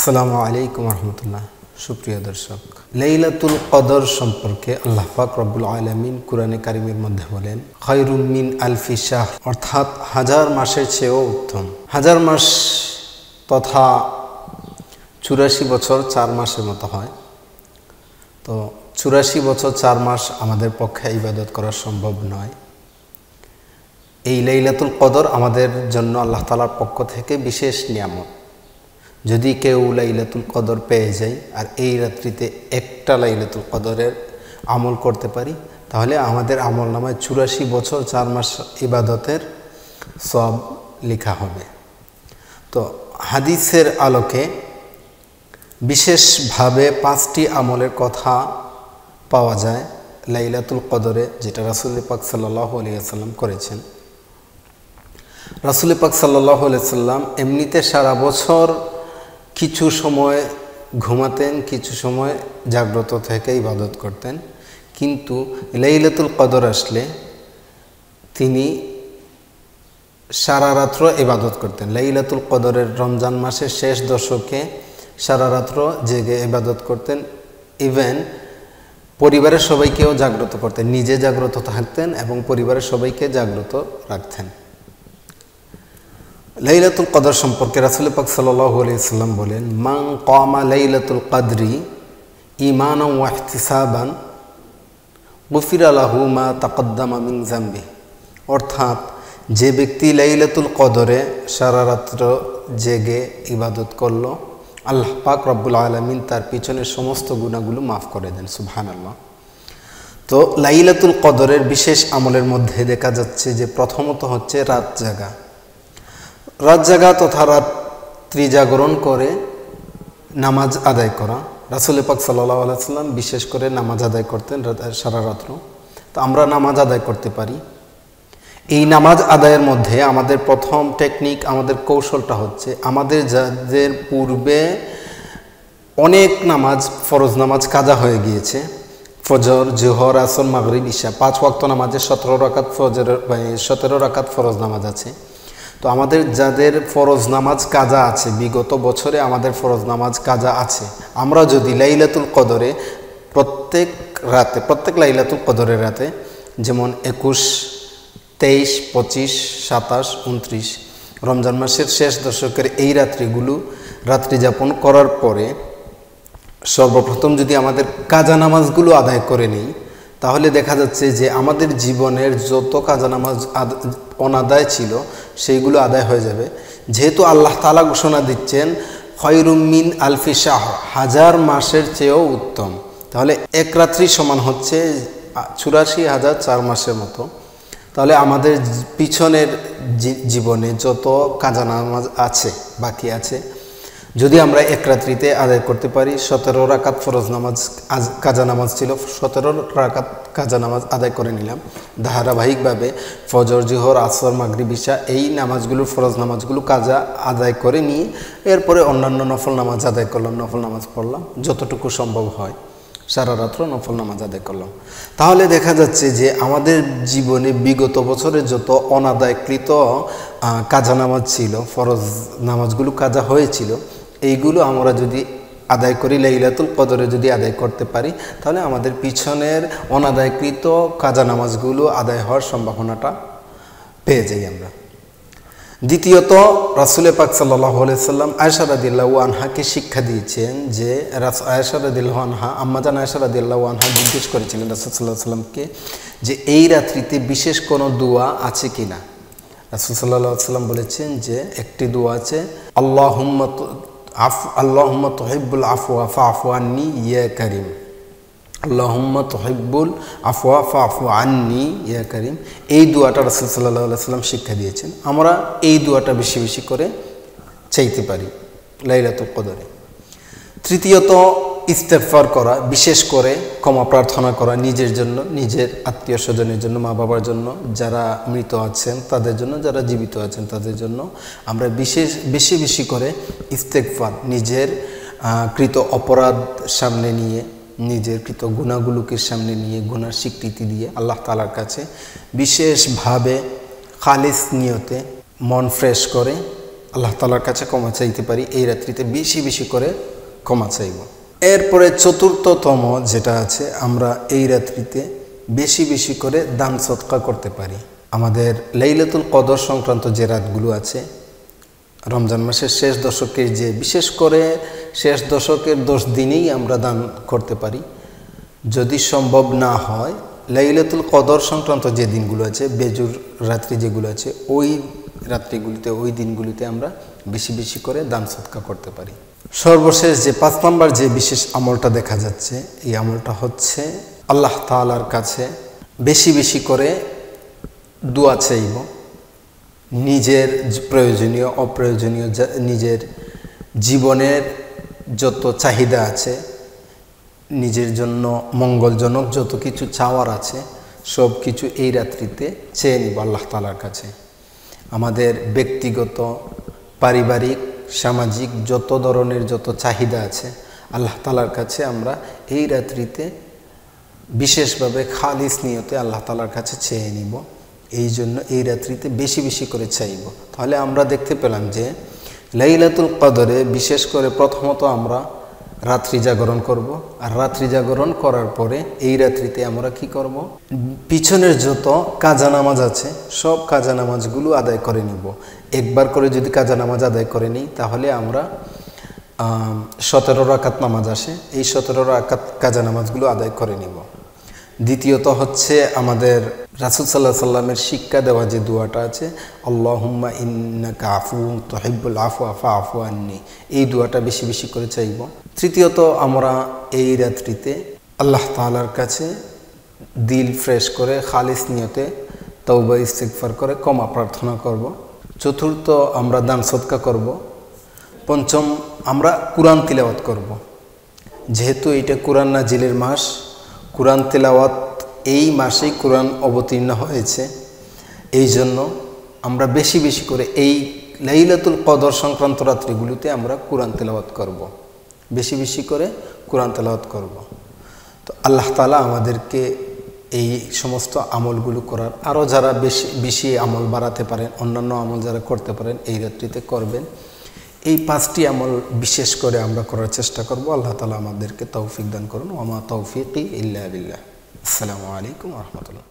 আসসালামু আলাইকুম রহমতুল্লাহ। সুপ্রিয় দর্শক, লাইলাতুল কদর সম্পর্কে আল্লাহ পাক রব্বুল আলামিন কুরআনে কারিমের মধ্যে বলেন, খায়রুম মিন আলফি শাহর, অর্থাৎ হাজার মাসের চেয়েও উত্তম। হাজার মাস তথা 84 বছর 4 মাসের মতো হয়। তো 84 বছর 4 মাস আমাদের পক্ষে ইবাদত করা সম্ভব নয়। এই লাইলাতুল কদর আমাদের জন্য আল্লাহ তাআলার পক্ষ থেকে বিশেষ নিয়ামত। যদি কেউ লাইলাতুল কদর পেয়ে যায় আর এই রাত্রিতে একটা লাইলাতুল কদরের আমল করতে পারি, তাহলে আমাদের আমল নামায় 84 বছর 4 মাস ইবাদতের সওয়াব লেখা হবে। তো হাদিসের আলোকে বিশেষভাবে 5টি আমলের কথা পাওয়া যায় লাইলাতুল কদরে, যেটা রাসূল পাক সাল্লাল্লাহু আলাইহি ওয়াসাল্লাম করেছেন। রাসূল পাক সাল্লাল্লাহু আলাইহি ওয়াসাল্লাম এমনিতে সারা বছর কিছু সময় ঘুমাতেন, কিছু সময় জাগ্রত থেকে ইবাদত করতেন, কিন্তু লাইলাতুল কদর আসলে তিনি সারা রাত্র ইবাদত করতেন। লাইলাতুল কদরের রমজান মাসের শেষ দশকে সারা রাত্র জেগে ইবাদত করতেন। ইভেন পরিবারের সবাইকেও জাগ্রত করতেন, নিজে জাগ্রত থাকতেন এবং পরিবারের সবাইকে জাগ্রত রাখতেন। লাইলাতুল কদর সম্পর্কে রাসূল পাক সাল্লাল্লাহু আলাইহি ওয়াসাল্লাম বলেন, মান কামা লাইলাতুল কদরি ঈমানান ওয়া ইহতিসাবান গুফিরা লাহু মা তাকদ্দামা মিন যামবি। অর্থাৎ যে ব্যক্তি লাইলাতুল কদরে সারা রাত্র জেগে ইবাদত করল, আল্লাহ পাক রব্বুল আলামিন তার পিছনের সমস্ত গুনাহগুলো মাফ করে দেন। সুবহানাল্লাহ। তো লাইলাতুল কদরের বিশেষ আমলের মধ্যে দেখা যাচ্ছে যে প্রথমত হচ্ছে রাত জাগা তথা রাত্রি জাগরণ করে নামাজ আদায় করা। রাসূল পাক সাল্লাল্লাহু আলাইহি ওয়াসাল্লাম বিশেষ করে নামাজ আদায় করতেন সারা রাত্র। তো আমরা নামাজ আদায় করতে পারি। এই নামাজ আদায়ের মধ্যে আমাদের প্রথম টেকনিক, আমাদের কৌশলটা হচ্ছে, আমাদের যাদের পূর্বে অনেক নামাজ, ফরজ নামাজ কাজা হয়ে গিয়েছে, ফজর, জোহর, আসর, মাগরিব, ইশা, 5 ওয়াক্ত নামাজের 17 রাকাত ফজরের 17 রাকাত ফরজ নামাজ আছে। তো আমাদের যাদের ফরজ নামাজ কাজা আছে, বিগত বছরে আমাদের ফরজ নামাজ কাজা আছে, আমরা যদি লাইলাতুল কদরে প্রত্যেক লাইলাতুল কদরের রাতে, যেমন 21, 23, 25, 27, 29 রমজান মাসের শেষ দশকের এই রাত্রি যাপন করার পরে সর্বপ্রথম যদি আমাদের কাজা নামাজগুলো আদায় করে নিই, তাহলে দেখা যাচ্ছে যে আমাদের জীবনের যত কাজা নামাজ অনাদায় ছিল সেইগুলো আদায় হয়ে যাবে। যেহেতু আল্লাহ তাআলা ঘোষণা দিচ্ছেন খায়রুম মিন আলফি শাহর, হাজার মাসের চেয়েও উত্তম, তাহলে এক রাত্রি সমান হচ্ছে 84,000 4 মাসের মতো। তাহলে আমাদের পিছনের জীবনে যত কাজা নামাজ আছে, বাকি আছে, যদি আমরা এক রাত্রিতে আদায় করতে পারি, 17 রাকাত ফরজ নামাজ কাজা নামাজ ছিল, 17 রাকাত কাজা নামাজ আদায় করে নিলাম ধারাবাহিকভাবে, ফজর, জোহর, আসর, মাগরিব, ইশা এই নামাজগুলো, ফরজ নামাজগুলো কাজা আদায় করে নিয়ে এরপরে অন্যান্য নফল নামাজ আদায় করলাম, নফল নামাজ পড়লাম, যতটুকু সম্ভব হয় সারা রাত্র নফল নামাজ আদায় করলাম। তাহলে দেখা যাচ্ছে যে আমাদের জীবনে বিগত বছরে যত অনাদায়কৃত কাজা নামাজ ছিল, ফরজ নামাজগুলো কাজা হয়েছিল, এইগুলো আমরা যদি আদায় করি, লাইলাতুল কদরে যদি আদায় করতে পারি, তাহলে আমাদের পিছনের অনাদায়কৃত কাজা নামাজগুলো আদায় হওয়ার সম্ভাবনাটা পেয়ে যাই আমরা। দ্বিতীয়ত, রাসূল পাক সাল্লাল্লাহু আলাইহি ওয়াসাল্লাম আয়েশা রাদিয়াল্লাহু আনহাকে শিক্ষা দিয়েছেন যে, আয়েশা রাদিয়াল্লাহু আনহা, আম্মাজান আয়েশা রাদিয়াল্লাহু আনহা জিজ্ঞেস করেছিলেন রাসূল সাল্লাল্লাহু আলাইহি ওয়াসাল্লামকে যে এই রাত্রিতে বিশেষ কোনো দোয়া আছে কিনা। রাসূল সাল্লাল্লাহু আলাইহি ওয়াসাল্লাম বলেছেন যে একটি দোয়া আছে, আল্লাহুম্মা তুহিব্বুল আফওয়া ফা'ফু আন্নি ইয়া কারীম, আল্লাহুম্মা তুহিব্বুল আফওয়া ফা'ফু আন্নি ইয়া কারীম। এই দোয়াটা রাসূল সাল্লাল্লাহু আলাইহি ওয়াসাল্লাম শিক্ষা দিয়েছেন। আমরা এই দোয়াটা বেশি বেশি করে চাইতে পারি লাইলাতুল কদরে। তৃতীয়ত, ইস্তেগফার করা, বিশেষ করে ক্ষমা প্রার্থনা করা, নিজের জন্য, নিজের আত্মীয় স্বজনের জন্য, মা বাবার জন্য, যারা মৃত আছেন তাদের জন্য, যারা জীবিত আছেন তাদের জন্য আমরা বেশি বেশি করে ইস্তেগফার, নিজের কৃত অপরাধ সামনে নিয়ে, নিজের কৃত গুনাহগুলোকে সামনে নিয়ে, গুনার স্বীকৃতি দিয়ে আল্লাহ তাআলার কাছে বিশেষভাবে খালিস নিয়তে মন ফ্রেশ করে আল্লাহ তাআলার কাছে ক্ষমা চাইতে পারি, এই রাত্রিতে বেশি বেশি করে ক্ষমা চাইব। এরপরে চতুর্থতম যেটা আছে, আমরা এই রাত্রিতে বেশি বেশি করে দান সদকা করতে পারি। আমাদের লাইলাতুল কদর সংক্রান্ত যে রাতগুলো আছে, রমজান মাসের শেষ দশকে, যে বিশেষ করে শেষ দশকের 10 দিনেই আমরা দান করতে পারি। যদি সম্ভব না হয়, লাইলাতুল কদর সংক্রান্ত যে দিনগুলো আছে, বেজুর রাত্রি যেগুলো আছে, ওই রাত্রিগুলিতে, ওই দিনগুলিতে আমরা বেশি বেশি করে দান সদকা করতে পারি। সর্বশেষ যে 5 নম্বর যে বিশেষ আমলটা দেখা যাচ্ছে, এই আমলটা হচ্ছে আল্লাহ তাআলার কাছে বেশি বেশি করে দোয়া চাইব। নিজের প্রয়োজনীয় অপ্রয়োজনীয় নিজের জীবনের যত চাহিদা আছে, নিজের জন্য মঙ্গলজনক যত কিছু চাওয়ার আছে, সব কিছু এই রাত্রিতে চেয়ে নিব আল্লাহ তাআলার কাছে। আমাদের ব্যক্তিগত, পারিবারিক, সামাজিক যত ধরনের যত চাহিদা আছে, আল্লাহ তাআলার কাছে আমরা এই রাত্রিতে বিশেষভাবে খালিস নিয়তে আল্লাহ তাআলার কাছে চেয়ে নিব। এই জন্য এই রাত্রিতে বেশি বেশি করে চাইব। তাহলে আমরা দেখতে পেলাম যে লাইলাতুল কদরে বিশেষ করে প্রথমত আমরা রাত্রি জাগরণ করব, আর রাত্রি জাগরণ করার পরে এই রাত্রিতে আমরা কি করব, পিছনের যত কাজা নামাজ আছে সব কাজা নামাজগুলো আদায় করে নিব। একবার করে যদি কাজা নামাজ আদায় করে নিই, তাহলে আমরা 17 রাকাত নামাজ আসে, এই 17 রাকাত কাজা নামাজগুলো আদায় করে নিব। দ্বিতীয়ত হচ্ছে আমাদের রাসূল সাল্লাল্লাহু আলাইহি সাল্লামের শিক্ষা দেওয়া যে দোয়াটা আছে, আল্লাহুম্মা ইন্নাকা আফুউন তুহিব্বুল আফওয়া ফাআফু আন্নি, এই দোয়াটা বেশি বেশি করে চাইব। তৃতীয়ত আমরা এই রাত্রিতে আল্লাহ তাআলার কাছে দিল ফ্রেশ করে খালিস নিয়তে তওবা ইস্তিগফার করে ক্ষমা প্রার্থনা করব। চতুর্থ আমরা দান সদকা করব। পঞ্চম আমরা কুরআন তিলাওয়াত করব। যেহেতু এটা কুরআন নাজিলের মাস, কুরআন তেলাওয়াত এই মাসেই কুরআন অবতীর্ণ হয়েছে, এই জন্য আমরা বেশি বেশি করে এই লাইলাতুল কদর সংক্রান্ত রাত্রিগুলোতে আমরা কুরআন তেলাওয়াত করব, বেশি বেশি করে কুরআন তেলাওয়াত করব। তো আল্লাহ তাআলা আমাদেরকে এই সমস্ত আমলগুলো করার, আরও যারা বেশি বেশি আমল বাড়াতে পারেন, অন্যান্য আমল যারা করতে পারেন, এই রাত্রিতে করবেন। এই 5টি আমল বিশেষ করে আমরা করার চেষ্টা করব। আল্লাহ তাআলা আমাদেরকে তৌফিক দান করুন। ওয়া মা তৌফিকি ইল্লা বিল্লাহ। আসসালামু আলাইকুম ওয়া রাহমাতুল্লাহ।